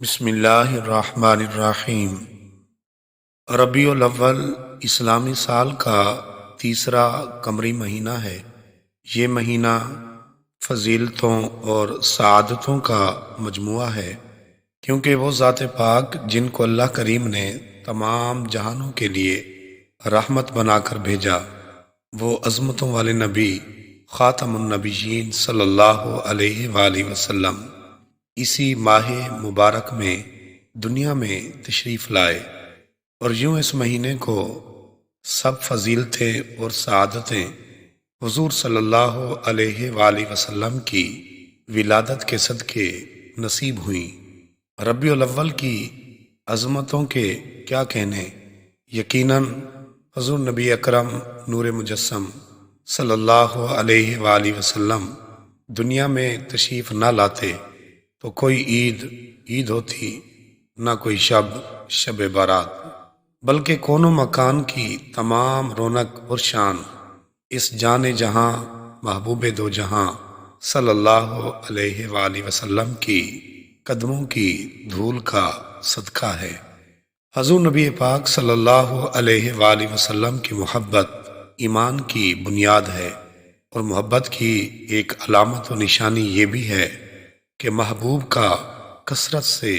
بسم اللہ الرحمن الرحیم۔ ربیع الاول اسلامی سال کا تیسرا قمری مہینہ ہے۔ یہ مہینہ فضیلتوں اور سعادتوں کا مجموعہ ہے، کیونکہ وہ ذات پاک جن کو اللہ کریم نے تمام جہانوں کے لیے رحمت بنا کر بھیجا، وہ عظمتوں والے نبی خاتم النبیین صلی اللہ علیہ وآلہ وسلم اسی ماہ مبارک میں دنیا میں تشریف لائے، اور یوں اس مہینے کو سب فضیلتیں اور سعادتیں حضور صلی اللہ علیہ وآلہ وسلم کی ولادت کے صدقے نصیب ہوئیں۔ ربیع الاول کی عظمتوں کے کیا کہنے، یقیناً حضور نبی اکرم نور مجسم صلی اللہ علیہ وآلہ وسلم دنیا میں تشریف نہ لاتے تو کوئی عید ہوتی، نہ کوئی شب بارات، بلکہ کون و مکان کی تمام رونق اور شان اس جان جہاں محبوب دو جہاں صلی اللہ علیہ وآلہ وسلم کی قدموں کی دھول کا صدقہ ہے۔ حضور نبی پاک صلی اللہ علیہ وآلہ وسلم کی محبت ایمان کی بنیاد ہے، اور محبت کی ایک علامت و نشانی یہ بھی ہے کہ محبوب کا کثرت سے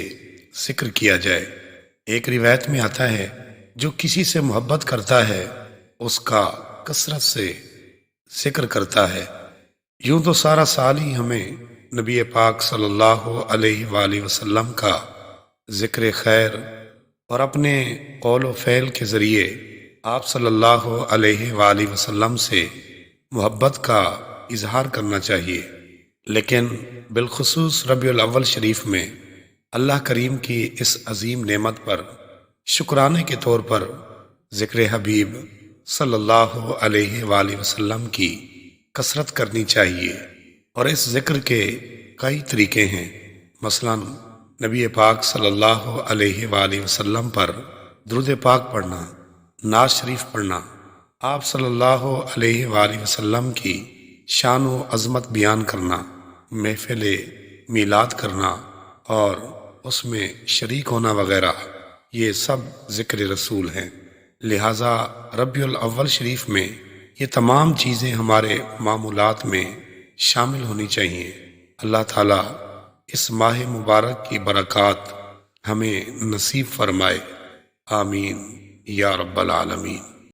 ذکر کیا جائے۔ ایک روایت میں آتا ہے، جو کسی سے محبت کرتا ہے اس کا کثرت سے ذکر کرتا ہے۔ یوں تو سارا سال ہی ہمیں نبی پاک صلی اللہ علیہ وآلہ وسلم کا ذکر خیر اور اپنے قول و فعل کے ذریعے آپ صلی اللہ علیہ وآلہ وسلم سے محبت کا اظہار کرنا چاہیے، لیکن بالخصوص ربیع الاول شریف میں اللہ کریم کی اس عظیم نعمت پر شکرانے کے طور پر ذکر حبیب صلی اللہ علیہ وآلہ وسلم کی کثرت کرنی چاہیے، اور اس ذکر کے کئی طریقے ہیں۔ مثلا نبی پاک صلی اللہ علیہ وآلہ وسلم پر درود پاک پڑھنا، نعت شریف پڑھنا، آپ صلی اللہ علیہ وآلہ وسلم کی شان و عظمت بیان کرنا، محفل میلاد کرنا اور اس میں شریک ہونا وغیرہ، یہ سب ذکر رسول ہیں۔ لہٰذا ربیع الاول شریف میں یہ تمام چیزیں ہمارے معمولات میں شامل ہونی چاہیے۔ اللہ تعالیٰ اس ماہ مبارک کی برکات ہمیں نصیب فرمائے، آمین یا رب العالمین۔